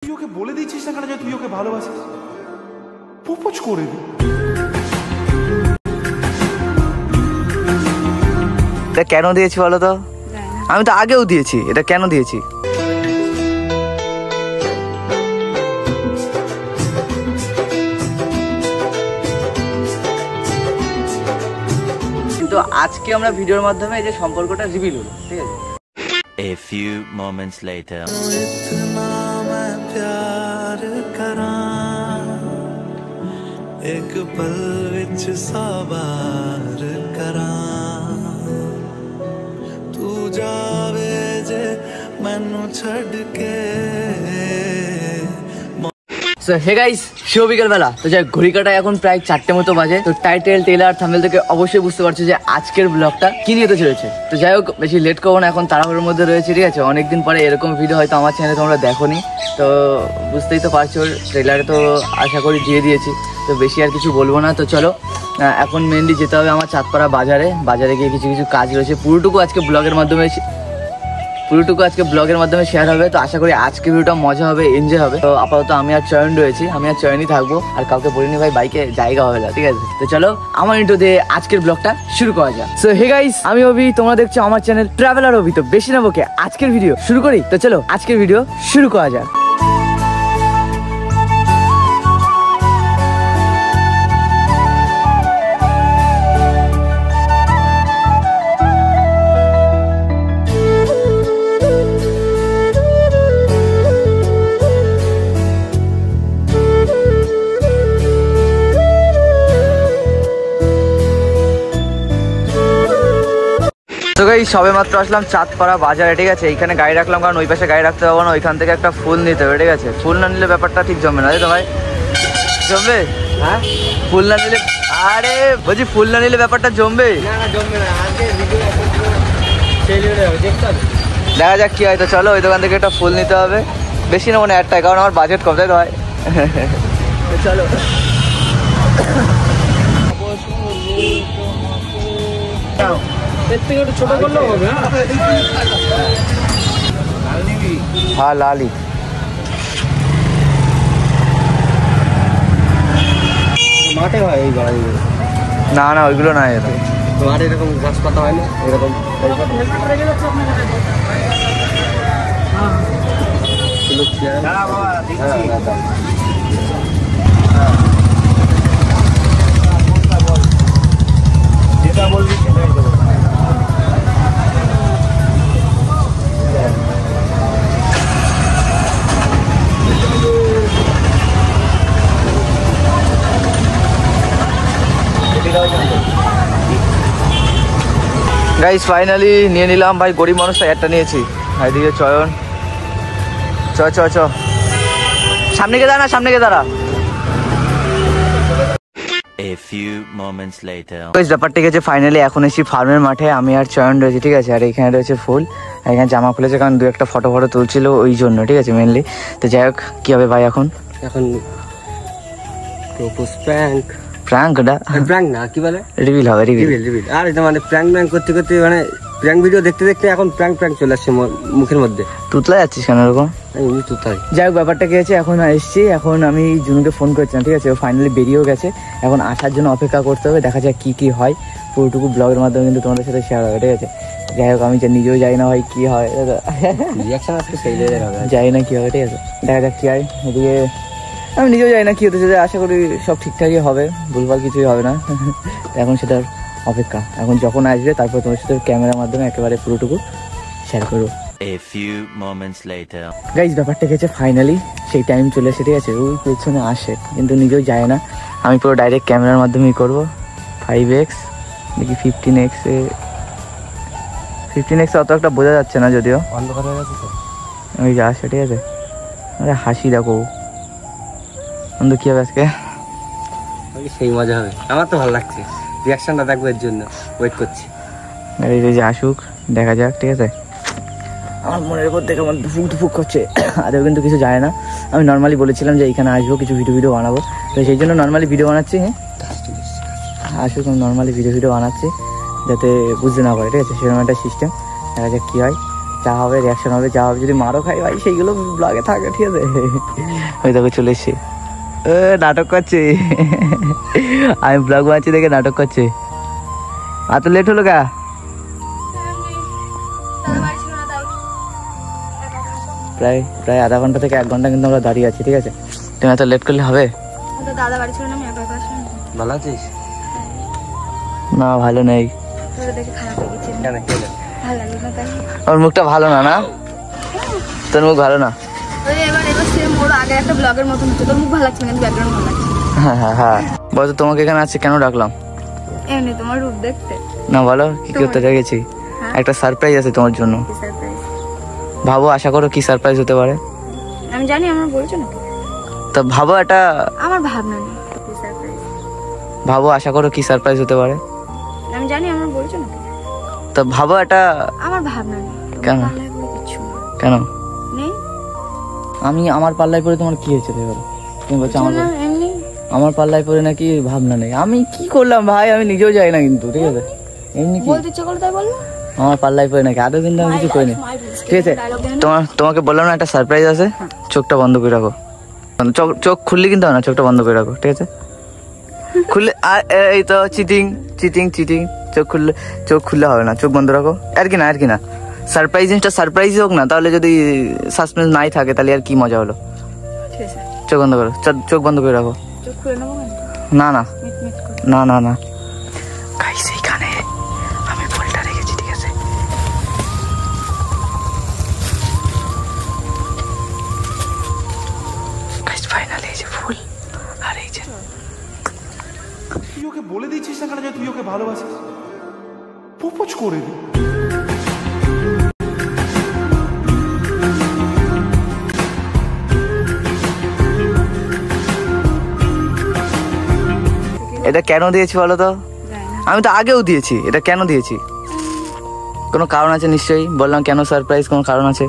তুই ওকে বলে দিচ্ছিস না কেন যে তুই ওকে ভালোবাসিস? প্রপোজ করে দি। এটা কেন দিয়েছি বলো তো? আমি তো আগেও দিয়েছি, এটা কেন দিয়েছি? কিন্তু আজকে আমরা ভিডিওর মাধ্যমে এই যে সম্পর্কটা রিভিল হলো, ঠিক আছে? A few moments later. एक पल विच सवार करां तू जावे जे मैनू छड़ के। সো হে গাইস, শুভ বিকেলবেলা। তো যাই ঘড়ি কাটায় এখন প্রায় 4টে মতো বাজে। তো টাইটেল, ট্রেলার, থাম্বনেল থেকে অবশ্যই বুঝতে পারছো যে আজকের ব্লগটা কি নিয়ে চলেছে। তো যাই হোক, বেশি লেট করবো না, এখন তাড়াহুড়োর মধ্যে রয়েছে, ঠিক আছে? অনেকদিন পরে এরকম ভিডিও হয়তো আমার চ্যানেলে তোমরা দেখোনি, তো বুঝতেই তো পারছো। ট্রেলারে তো আশা করি দিয়ে দিয়েছি, তো বেশি আর কিছু বলবো না। তো চলো, এখন মেনলি যেতে হবে আমার চাঁদপাড়া বাজারে গিয়ে কিছু কিছু কাজ রয়েছে। পুরোটুকু আজকে ব্লগের মাধ্যমে শেয়ার হবে। তো আশা করি আজকে ভিডিওটা মজা হবে, এনজয় হবে। তো আপাতত আমি আর চয়ন রয়েছি, আমি আর চয়নই থাকবো, আর কাউকে বলিনি ভাই, বাইকে জায়গা হবে না, ঠিক আছে? তো চলো আমার ইন্ট্রো দিয়ে আজকের ব্লগটা শুরু করা যাক। সো হে গাইস, আমি অভি, তোমরা দেখছো আমার চ্যানেল ট্রাভেলার অভি। তো বেশি না বকে আজকের ভিডিও শুরু করি। তো চলো আজকের ভিডিও শুরু করা যাক। তো গাইস, সবে মাত্র আসলাম চাঁদপাড়া বাজারে, ঠিক আছে? এইখানে গাড়ি রাখলাম কারণ ওই পাশে গাড়ি রাখতে পারবো না, ওইখান থেকে একটা ফুল নিতে হবে, ঠিক আছে? ফুল না নিলে ব্যাপারটা ঠিক জমবে না, তাই তো ভাই? জমবে? হ্যাঁ, ফুল না নিলে, আরে বলছি ফুল না নিলে ব্যাপারটা জমবে না? জমবে না, দেখা যাক কি হয়। তো চলো ওই দোকান থেকে একটা ফুল নিতে হবে, বেশি না মনে একটাই, কারণ আমার বাজেট কম, তাই তো ভাই? চলো ছোট করলেও হবে। হ্যাঁ, লালি মাঠে হয় এই গাড়িগুলো। না না, ওইগুলো না, এটা মাঠে এরকম গাছ পাতা হয় না, এরকম যেটা বলবি সেটাই দেবো। গাইস ফাইনালি নিয়ে নিলাম ভাই, গরিব মানুষটা একটা নিয়েছি। এদিকে চয়ন, চ সামনে গিয়ে দাঁড়া, সামনে গিয়ে দাঁড়া। A few moments later. ব্যাপারটা গেছে ফাইনালি, এখন এসেছি ফার্মের মাঠে, আমি আর চয়ন রয়েছে, ঠিক আছে? আর এখানে রয়েছে ফুল, এখানে জামা খুলেছে কারণ দু একটা ফটো তুলছিল ওই জন্য, ঠিক আছে? মেনলি তো যাই হোক, কি হবে ভাই এখন? প্রপোজ প্র্যাঙ্ক না, কি বলে, রিভিল হবে, রিভিল। আর এটা মানে প্র্যাঙ্ক করতে করতে, মানে প্র্যাঙ্ক ভিডিও দেখতে দেখতে এখন প্র্যাঙ্ক চলে আসছে মুখের মধ্যে। তুতলা যাচ্ছিস কেন এরকম? যাই হোক, ব্যাপারটা কি আছে, এখন এসছি, এখন আমি জুনুকে ফোন করছিলাম, ঠিক আছে? ও ফাইনালি বেরিয়েও গেছে, এখন আসার জন্য অপেক্ষা করতে হবে, দেখা যাক কি হয়। পুরোটুকু ব্লগের মাধ্যমে কিন্তু তোমাদের সাথে শেয়ার হবে, ঠিক আছে? যাই হোক, আমি নিজেও যাই না ভাই কি হয়, যাই না কি হবে, ঠিক আছে? দেখা যাক কি হয়। এদিকে আমি নিজেও যাই না কি হতে চাই, আশা করি সব ঠিকঠাকই হবে, ভুলভাল কিছুই হবে না। এখন সেটার অপেক্ষা, এখন যখন আসবে তারপর তোমার সাথে ক্যামেরার মাধ্যমে একেবারে পুরোটুকু শেয়ার করবো। A few moments later. Guys ব্যাপারটা গেছে ফাইনালি, সেই টাইম চলে এসে, ঠিক আছে? ওই পেছনে আসে কিন্তু নিজেও যায় না, আমি পুরো ডাইরেক্ট ক্যামেরার মাধ্যমেই করবো। 5x দেখি 15x অত একটা বোঝা যাচ্ছে না, যদিও অন্ধকার হয়ে গেছে তো। ওই যে আসে, ঠিক আছে? আরে হাসি দেখো বন্ধু, কি হবে আজকে? সেই মজা হবে, আমার তো ভালো লাগছে, রিয়াকশনটা দেখবো, এর জন্য ওয়েট করছি। এই যে আসুক, দেখা যাক, ঠিক আছে? আমার মনের উপর থেকে আমার দুফুক করছে, আদেও কিন্তু কিছু যায় না। আমি নর্মালি বলেছিলাম যে এইখানে আসবো, কিছু ভিডিও বানাবো, তো সেই জন্য নর্মালি ভিডিও বানাচ্ছি। হ্যাঁ, আসুক, আমি নর্মালি ভিডিও বানাচ্ছি যাতে বুঝতে না পারে, ঠিক আছে? সেরকম একটা সিস্টেম, দেখা যাক কী হয়। যা হবে রিয়াকশন হবে, যা হবে, যদি মারও খাই ভাই সেইগুলো ব্লগে থাকে, ঠিক আছে। ওই দেখো চলে এসছে, নাটক করছে। আমি ব্লগ বানাচ্ছি দেখে নাটক করছে। আর তো লেট হলো কা? প্রায় প্রায় আধা ঘন্টা থেকে 1 ঘন্টা কিন্তু আমরা দাঁড়িয়ে আছি, ঠিক আছে। তুমি এত লেট করলে হবে? দাদা বাড়ি ছিল না, আমি একা একা আসলাম। ভালো আছিস? না ভালো নেই। তোরা দেখে খারাপ হয়ে গেছে। কেন কি হলো? ভালো লাগলো না তাই? ওর মুখটা ভালো না, না তোর মুখ ভালো না। ওই এবার সেম ওর আগে একটা ব্লগের মতন হচ্ছে, তোর মুখ ভালো লাগছে না কিন্তু ব্যাকগ্রাউন্ড ভালো লাগছে। হ্যাঁ হ্যাঁ হ্যাঁ, বলো তোমাকে এখানে আছে কেন ডাকলাম? এমনি তোমার রূপ দেখতে। না বলো কি করতে রেখেছি? একটা সারপ্রাইজ আছে তোমার জন্য। কি সারপ্রাইজ? ভাবো, আশা করো কি সারপ্রাইজ হতে পারে। আমি জানি, আমার বলছো না তো ভাবো, একটা আমার ভাবনা নেই। কি সারপ্রাইজ? ভাবো, আশা করো কি সারপ্রাইজ হতে পারে। আমি জানি, আমার বলছো না তো ভাবো একটা। আমার ভাবনা নেই। কেন? পাল্লায় পড়ে কিচ্ছু না। কেন? নেই আমি আমার পাল্লায় পড়ে তোমার কি হয়েছে দেখো? তুমি বলছো আমার না, এমনি আমার পাল্লায় পড়ে নাকি ভাবনা নেই। আমি কি করলাম ভাই, আমি নিজেও যাই না কিন্তু, ঠিক আছে। এমনি কি বলতে ইচ্ছে করলো তাই বললো। আমার পাল্লায় পড়ে নাকি? আদৌ কিন্তু আমি কিছু করিনি, ঠিক আছে। তোমাকে বললাম না একটা সারপ্রাইজ আছে, চোখটা বন্ধ করে রাখো। চোখ খুললে কিন্তু হয় না, চোখটা বন্ধ করে রাখো, ঠিক আছে। খুললে এই তো চিটিং চিটিং চিটিং। চোখ খুললে হবে না, চোখ বন্ধ রাখো। আর কি না, আর কি না, সারপ্রাইজ জিনিসটা সারপ্রাইজ হোক না, তাহলে যদি সাসপেন্স নাই থাকে তাহলে আর কি মজা হলো। ঠিক আছে, চোখ বন্ধ করো, চোখ বন্ধ করে রাখো। চোখ খুলে নেবো কেন? না না মিট মিট করে। না না না, গাইস এইখানে আমি ফুলটা রেখেছি, ঠিক আছে। গাইস ফাইনালি এই যে ফুল, আর এই যে তুই ওকে বলে দিচ্ছিস না কেন যে তুই ওকে ভালোবাসিস? প্রপোজ করে দে। এটা কেন দিয়েছি বলো তো? জানি না। আমি তো আগেও দিয়েছি, এটা কেন দিয়েছি? কোনো কারণ আছে নিশ্চয়ই, বললাম কেন সারপ্রাইজ, কোনো কারণ আছে।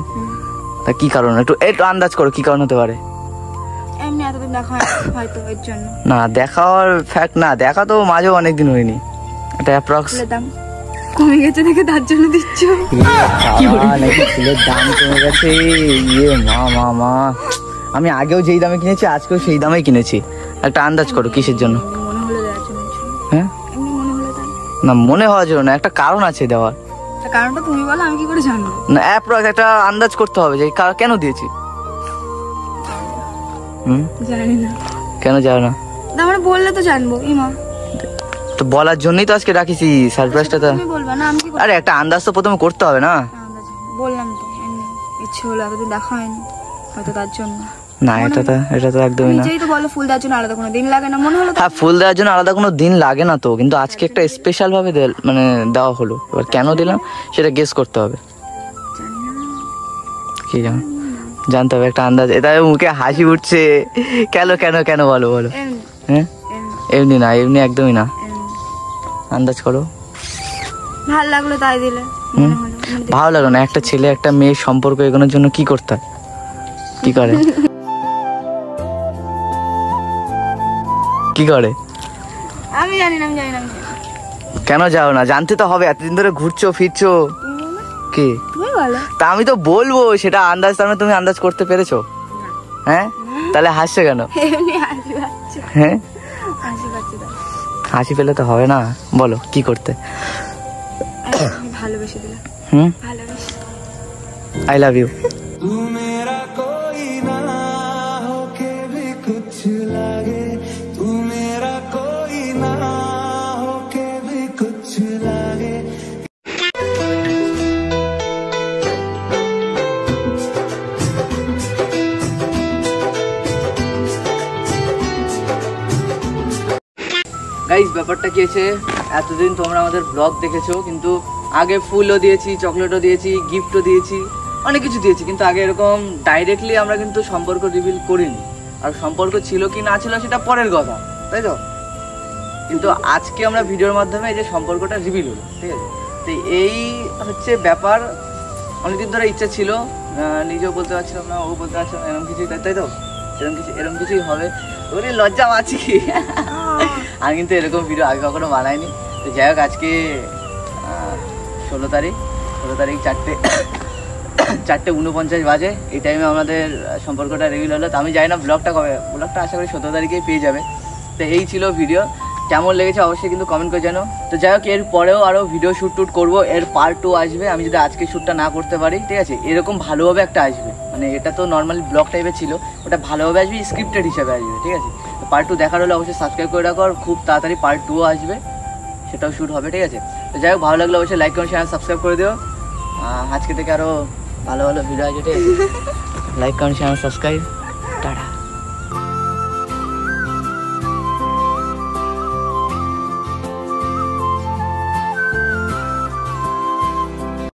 তা কি কারণ, একটু একটু আন্দাজ করো কি কারণ হতে পারে। এমনি এতদিন দেখা হয় হয়তো এর জন্য। না দেখার ফ্যাক্ট না, দেখা তো মাঝেও অনেকদিন হয়নি, এটা অ্যাপ্রক্স। ফুলের দাম কমে গেছে দেখে তার জন্য দিচ্ছ। নাকি ফুলের দাম কমে গেছে? ইয়ে মা মা মা, আমি আগেও যেই দামে কিনেছি আজকেও সেই দামেই কিনেছি। একটা আন্দাজ করো কিসের জন্য। মনে হলো দেওয়ার জন্য। হ্যাঁ এমনি মনে হলো তাই। না, মনে হওয়ার জন্য না, একটা কারণ আছে দেওয়ার। তা কারণটা তুমি বলো, আমি কি করে জানবো? না অ্যাপ্রক্স একটা আন্দাজ করতে হবে যে কেন দিয়েছি। জানি না। কেন জানো না? না মানে বললে তো জানবো। ইমা তো বলার জন্যই তো আজকে রাখিছি সারপ্রাইজটা। তো তুমি বলবা না, আমি কি করে? আরে একটা আন্দাজ তো প্রথমে করতে হবে না। বললাম তো এমনি ইচ্ছে হলো, এতদিন দেখা হয়নি হয়তো তার জন্য। না এটা তো একদমই না। নিজেই তো বলো ফুল দেওয়ার জন্য আলাদা কোনো দিন লাগে না, মনে হলো হ্যাঁ ফুল দেওয়ার জন্য আলাদা কোনো দিন লাগে না তো, কিন্তু আজকে একটা স্পেশাল ভাবে মানে দেওয়া হলো। এবার কেন দিলাম সেটা গেস করতে হবে। কি জানো, জানতে হবে একটা আন্দাজ। এটা মুখে হাসি উঠছে কেন কেন কেন বলো বলো। এমনি হ্যাঁ এমনি না, এমনি একদমই না, আন্দাজ করো। ভাল লাগলো তাই দিলে। মনে হলো ভালো লাগলো না? একটা ছেলে একটা মেয়ের সম্পর্ক এগোনোর জন্য কি করতে হয়, কি করে কি করে? আমি জানি না, আমি জানি না। কেন যাও না? জানতে তো হবে, এতদিন ধরে ঘুরছো ফিরছো। কি তুমি বলো। তা আমি তো বলবো সেটা আন্দাজ, তার মানে তুমি আন্দাজ করতে পেরেছো? হ্যাঁ তাহলে হাসছো কেন? এমনি হাসি পাচ্ছে। হ্যাঁ হাসি পাচ্ছে তাই। হাসি পেলে তো হবে না, বলো কি করতে। আমি ভালোবেসে দিলাম। ভালোবেসে। I love you. तू मेरा कोई ना होके भी कुछ लागे, तू मेरा कोई ना होके भी कुछ लागे। গাইস ব্যাপারটা কি হয়েছে, এতদিন তোমরা আমাদের ব্লগ দেখেছো, কিন্তু আগে ফুলও দিয়েছি, চকলেটও দিয়েছি, গিফটও দিয়েছি, অনেক কিছু দিয়েছি, কিন্তু আগে এরকম ডাইরেক্টলি আমরা কিন্তু সম্পর্ক রিভিল করিনি। আর সম্পর্ক ছিল কি না ছিল সেটা পরের কথা, তাই তো। কিন্তু আজকে আমরা ভিডিওর মাধ্যমে এই যে সম্পর্কটা রিভিল হলো, ঠিক আছে। তো এই হচ্ছে ব্যাপার, অনেকদিন ধরে ইচ্ছা ছিল, নিজেও বলতে পারছিলাম না, ও বলতে পারছিল না, এরকম কিছুই, তাই তো, এরকম কিছুই হবে। ওরে লজ্জা পাচ্ছি আমি কিন্তু এরকম ভিডিও আগে কখনো বানাইনি। তো যাই হোক, আজকে 16 তারিখ 4টে 4:49 বাজে। এই টাইমে আমাদের সম্পর্কটা রেগুলার হলো। তো আমি জানি না ব্লগটা আশা করি 17 তারিখেই পেয়ে যাবে। তো এই ছিল ভিডিও, কেমন লেগেছে অবশ্যই কিন্তু কমেন্ট করে জানো। তো যাই হোক, এর পরেও আরও ভিডিও শ্যুট করবো, এর পার্ট 2 আসবে। আমি যদি আজকে শ্যুটটা না করতে পারি, ঠিক আছে, এরকম ভালোভাবে একটা আসবে, মানে এটা তো নর্মালি ব্লগ টাইপের ছিল, ওটা ভালোভাবে আসবে, স্ক্রিপ্টেড হিসাবে আসবে, ঠিক আছে। তো পার্ট 2 দেখার হলে অবশ্যই সাবস্ক্রাইব করে রাখো, আর খুব তাড়াতাড়ি পার্ট 2 আসবে, সেটাও শ্যুট হবে, ঠিক আছে। তো যাই হোক, ভালো লাগলে অবশ্যই লাইক করুন, চ্যানেল সাবস্ক্রাইব করে দিও। আজকে থেকে আরও ভালো ভালো ভিডিও আসবে, ঠিক আছে। লাইক করুন, চ্যানেল সাবস্ক্রাইব, টাটা।